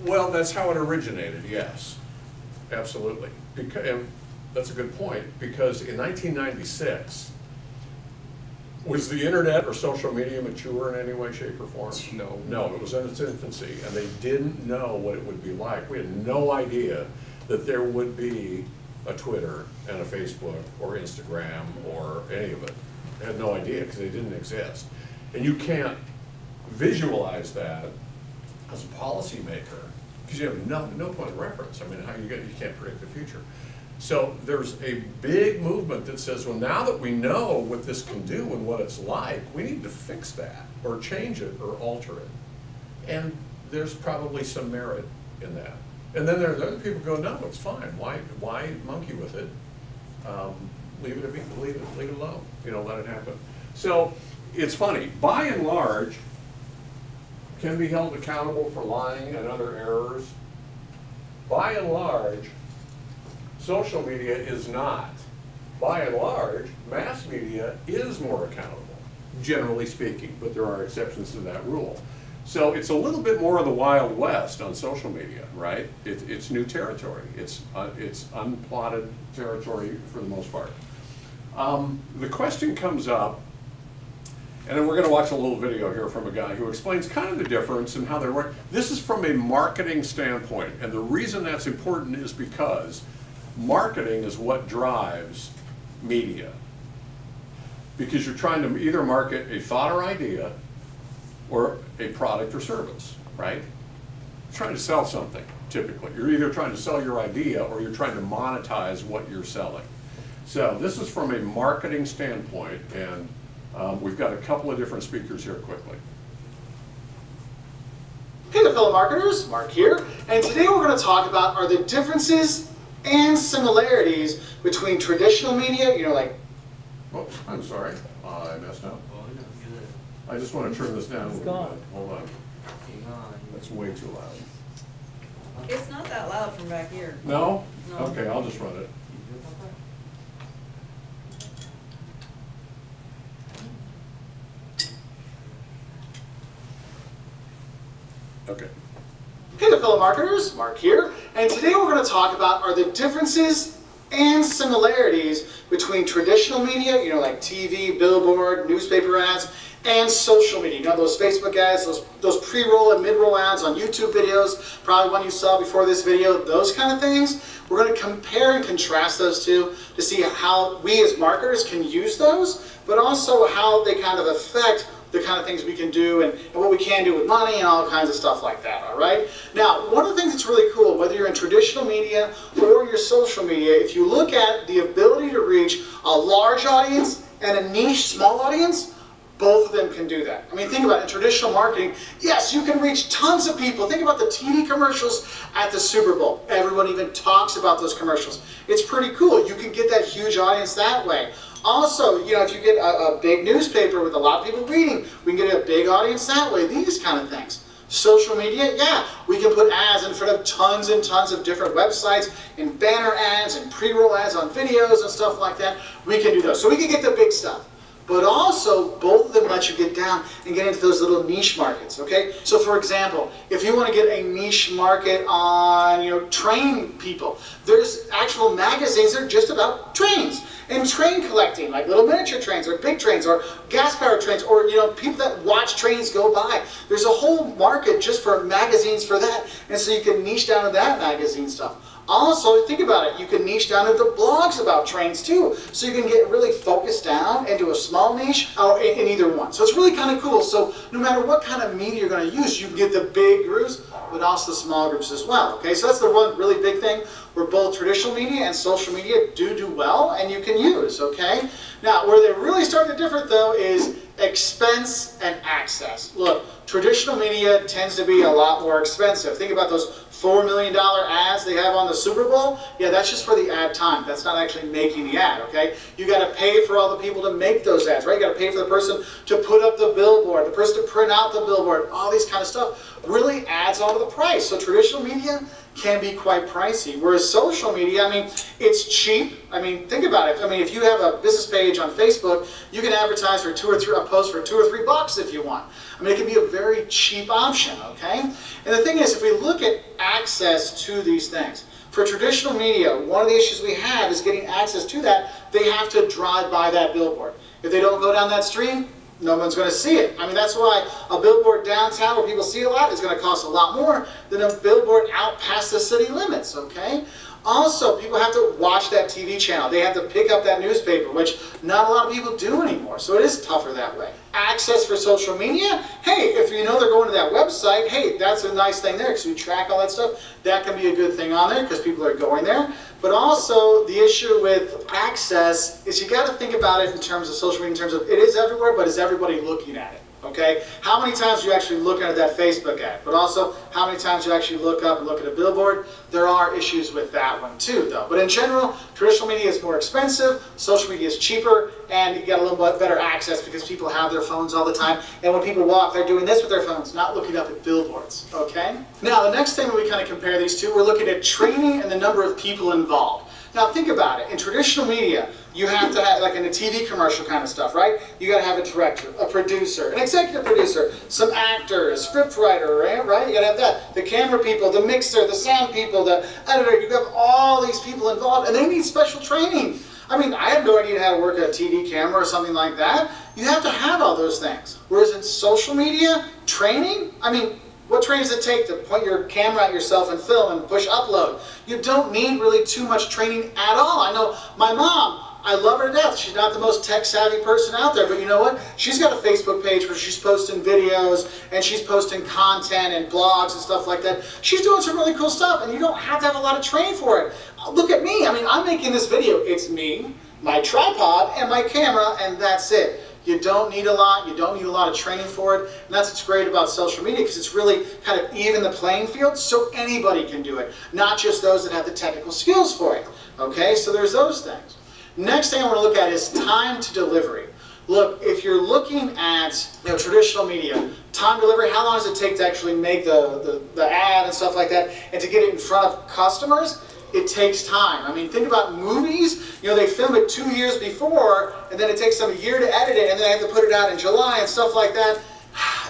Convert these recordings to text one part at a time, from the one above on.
Well, that's how it originated, yes. Absolutely. And that's a good point, because in 1996, was the internet or social media mature in any way, shape, or form? No. No, it was in its infancy, and they didn't know what it would be like. We had no idea that there would be a Twitter and a Facebook or Instagram or any of it. They had no idea because they didn't exist. And you can't visualize that as a policymaker because you have no point of reference. I mean, you can't predict the future. So there's a big movement that says, well, now that we know what this can do and what it's like, we need to fix that or change it or alter it. And there's probably some merit in that. And then there are other people who go, no, it's fine. Why monkey with it? Leave it alone. You know, let it happen. So it's funny. By and large, can be held accountable for lying and other errors. By and large, social media is not. By and large, mass media is more accountable, generally speaking, but there are exceptions to that rule. So it's a little bit more of the Wild West on social media, right? It's new territory. It's unplotted territory for the most part. The question comes up, and then we're going to watch a little video here from a guy who explains kind of the difference and how they work. This is from a marketing standpoint, and the reason that's important is because marketing is what drives media. Because you're trying to either market a thought or idea or a product or service, right? You're trying to sell something, typically. You're either trying to sell your idea or you're trying to monetize what you're selling. So this is from a marketing standpoint, and we've got a couple of different speakers here quickly. Hey there, fellow marketers, Mark here, and today we're going to talk about are the differences and similarities between traditional media, you know, like... Oh, I'm sorry, I messed up. I just want to turn this down a little bit. Hold on. That's way too loud. It's not that loud from back here. No? No. Okay, I'll just run it. Okay. Hey there, fellow marketers, Mark here, and today we're going to talk about are the differences and similarities between traditional media, you know, like TV, billboard, newspaper ads, and social media. You know, those Facebook ads, those pre-roll and mid-roll ads on YouTube videos, probably one you saw before this video, those kind of things. We're going to compare and contrast those two to see how we as marketers can use those, but also how they kind of affect the kind of things we can do and what we can do with money and all kinds of stuff like that, all right? Now, one of the things that's really cool, whether you're in traditional media or your social media, if you look at the ability to reach a large audience and a niche small audience, both of them can do that. I mean, think about it. In traditional marketing, yes, you can reach tons of people. Think about the TV commercials at the Super Bowl. Everyone even talks about those commercials. It's pretty cool. You can get that huge audience that way. Also, you know, if you get a big newspaper with a lot of people reading, we can get a big audience that way. These kind of things. Social media, yeah, we can put ads in front of tons and tons of different websites and banner ads and pre-roll ads on videos and stuff like that. We can do those. So we can get the big stuff. But also, both of them let you get down and get into those little niche markets, okay? So for example, if you want to get a niche market on, you know, train people, there's actual magazines that are just about trains and train collecting, like little miniature trains or big trains or gas-powered trains or, you know, people that watch trains go by. There's a whole market just for magazines for that, and so you can niche down to that magazine stuff. Also, think about it, you can niche down into blogs about trains too. So you can get really focused down into a small niche or in either one. So it's really kind of cool. So no matter what kind of media you're going to use, you can get the big groups, but also the small groups as well. Okay, so that's the one really big thing where both traditional media and social media do well and you can use, okay? Now, where they really start to differ though is expense and access. Look, traditional media tends to be a lot more expensive. Think about those $4 million ads they have on the Super Bowl. Yeah, that's just for the ad time. That's not actually making the ad, okay? You got to pay for all the people to make those ads, right? You got to pay for the person to put up the billboard, the person to print out the billboard, all these kind of stuff really adds onto the price. So traditional media can be quite pricey. Whereas social media, I mean, it's cheap. I mean, think about it. I mean, if you have a business page on Facebook, you can advertise for a post for $2 or $3 if you want. I mean, it can be a very cheap option, okay? And the thing is, if we look at access to these things, for traditional media, one of the issues we have is getting access to that. They have to drive by that billboard. If they don't go down that street, no one's going to see it. I mean, that's why a billboard downtown where people see a lot is going to cost a lot more than a billboard out past the city limits, okay? Also, people have to watch that TV channel. They have to pick up that newspaper, which not a lot of people do anymore. So it is tougher that way. Access for social media, hey, if you know they're going to that website, hey, that's a nice thing there because we track all that stuff. That can be a good thing on there because people are going there. But also, the issue with access is you got to think about it in terms of social media, in terms of it is everywhere, but is everybody looking at it? Okay? How many times do you actually look at that Facebook ad? But also, how many times do you actually look up and look at a billboard? There are issues with that one too, though. But in general, traditional media is more expensive, social media is cheaper, and you get a little bit better access because people have their phones all the time. And when people walk, they're doing this with their phones, not looking up at billboards. Okay? Now, the next thing when we kind of compare these two, we're looking at training and the number of people involved. Now think about it. In traditional media, you have to have, like in a TV commercial kind of stuff, right? You got to have a director, a producer, an executive producer, some actors, script writer, right? You got to have that. The camera people, the mixer, the sound people, the editor. You have all these people involved, and they need special training. I mean, I have no idea how to work a TV camera or something like that. You have to have all those things. Whereas in social media, training, I mean, what training does it take to point your camera at yourself and film and push upload? You don't need really too much training at all. I know my mom, I love her to death. She's not the most tech-savvy person out there, but you know what? She's got a Facebook page where she's posting videos and she's posting content and blogs and stuff like that. She's doing some really cool stuff, and you don't have to have a lot of training for it. Look at me. I mean, I'm making this video. It's me, my tripod, and my camera, and that's it. You don't need a lot. You don't need a lot of training for it. And that's what's great about social media, because it's really kind of even the playing field so anybody can do it, not just those that have the technical skills for it. Okay, so there's those things. Next thing I want to look at is time to delivery. Look, if you're looking at traditional media, time delivery, how long does it take to actually make the ad and stuff like that, and to get it in front of customers? It takes time. I mean, think about movies. You know, they film it 2 years before, and then it takes them a year to edit it, and then they have to put it out in July and stuff like that.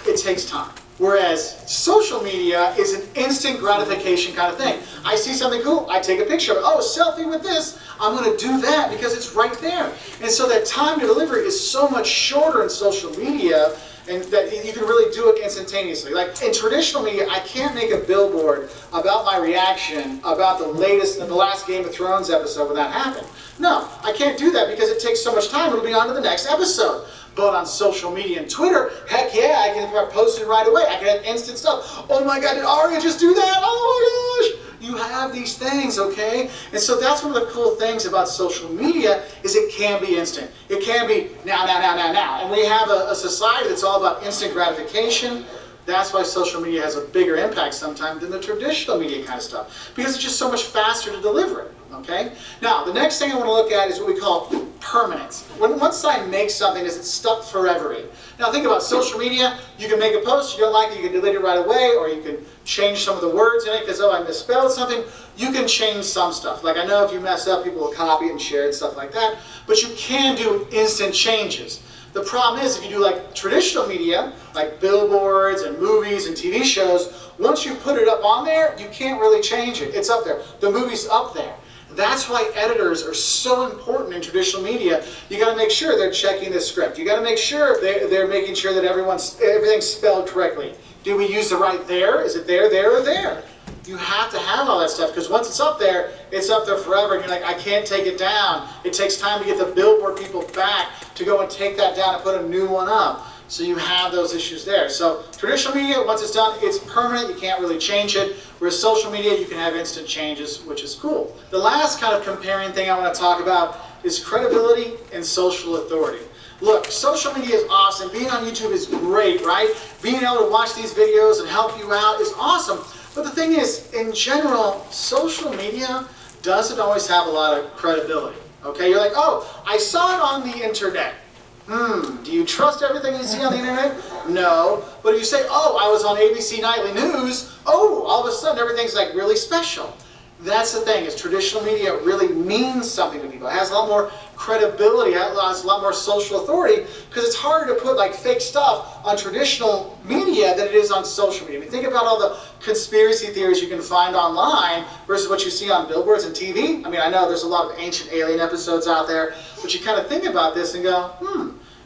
It takes time. Whereas social media is an instant gratification kind of thing. I see something cool, I take a picture of it. Oh, selfie with this. I'm going to do that because it's right there. And so that time to delivery is so much shorter in social media, and that you can really do it instantaneously. Like in traditional media, I can't make a billboard about my reaction about the last Game of Thrones episode when that happened. No, I can't do that because it takes so much time. It'll be on to the next episode. But on social media and Twitter, heck yeah, I can post it right away. I can have instant stuff. Oh my God, did Arya just do that? Oh my gosh! You have these things, okay? And so that's one of the cool things about social media is it can be instant. It can be now. And we have a society that's all about instant gratification. That's why social media has a bigger impact sometimes than the traditional media kind of stuff, because it's just so much faster to deliver it, okay? Now, the next thing I want to look at is what we call permanence. Once I make something, is it stuck forever? Now, think about social media. You can make a post, you don't like it, you can delete it right away, or you can change some of the words in it because, oh, I misspelled something. You can change some stuff. Like, I know if you mess up, people will copy it and share it and stuff like that, but you can do instant changes. The problem is, if you do like traditional media, like billboards and movies and TV shows, once you put it up on there, you can't really change it. It's up there. The movie's up there. That's why editors are so important in traditional media. You got to make sure they're checking the script. You got to make sure they're making sure that everything's spelled correctly. Do we use the right there? Is it there, or there? You have to have all that stuff, because once it's up there forever, and you're like, I can't take it down. It takes time to get the billboard people back to go and take that down and put a new one up. So you have those issues there. So traditional media, once it's done, it's permanent. You can't really change it. Whereas social media, you can have instant changes, which is cool. The last kind of comparing thing I want to talk about is credibility and social authority. Look, social media is awesome. Being on YouTube is great, right? Being able to watch these videos and help you out is awesome. But the thing is, in general, social media doesn't always have a lot of credibility. Okay, you're like, oh, I saw it on the internet. Do you trust everything you see on the internet? No. But if you say, oh, I was on ABC Nightly News, oh, all of a sudden everything's like really special. That's the thing, is traditional media really means something to people. It has a lot more credibility, it has a lot more social authority, because it's harder to put like fake stuff on traditional media than it is on social media. I mean, think about all the conspiracy theories you can find online versus what you see on billboards and TV. I mean, I know there's a lot of Ancient Alien episodes out there, but you kind of think about this and go,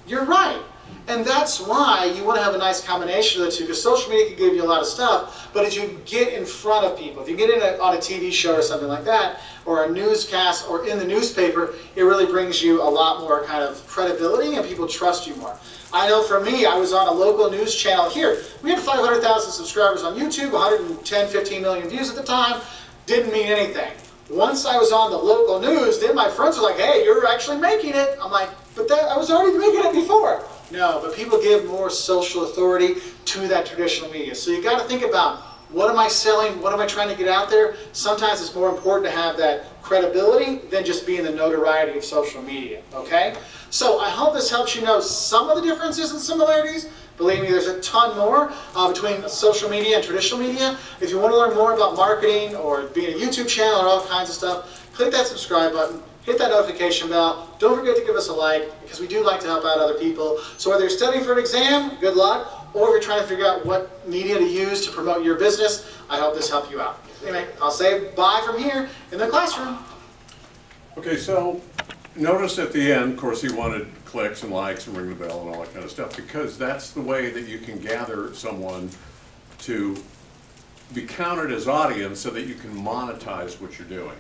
you're right. And that's why you want to have a nice combination of the two, because social media can give you a lot of stuff, but as you get in front of people, if you get in on a TV show or something like that, or a newscast, or in the newspaper, it really brings you a lot more kind of credibility and people trust you more. I know for me, I was on a local news channel here. We had 500,000 subscribers on YouTube, 110, 15 million views at the time. Didn't mean anything. Once I was on the local news, then my friends were like, hey, you're actually making it. I'm like, but I was already making it before. No, but people give more social authority to that traditional media. So you got to think about, what am I selling? What am I trying to get out there? Sometimes it's more important to have that credibility than just being the notoriety of social media, okay? So I hope this helps you know some of the differences and similarities. Believe me, there's a ton more between social media and traditional media. If you want to learn more about marketing or being a YouTube channel or all kinds of stuff, click that subscribe button. Hit that notification bell. Don't forget to give us a like, because we do like to help out other people. So whether you're studying for an exam, good luck, or if you're trying to figure out what media to use to promote your business, I hope this helped you out. Anyway, I'll say bye from here in the classroom. Okay, so notice at the end, of course, he wanted clicks and likes and ring the bell and all that kind of stuff, because that's the way that you can gather someone to be counted as audience so that you can monetize what you're doing.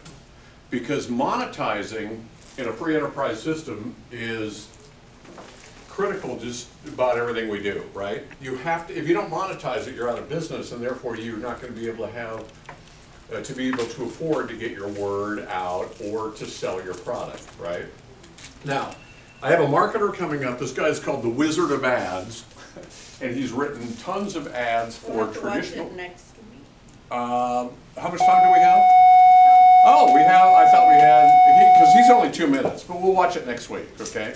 Because monetizing in a free enterprise system is critical just about everything we do, right? You have to, if you don't monetize it, you're out of business, and therefore you're not going to be able to have, to be able to afford to get your word out or to sell your product, right? Now, I have a marketer coming up. This guy's called the Wizard of Ads, and he's written tons of ads for traditional. Watch it next week. How much time do we have? Oh, we have, I thought we had, because he's only 2 minutes, but we'll watch it next week, okay?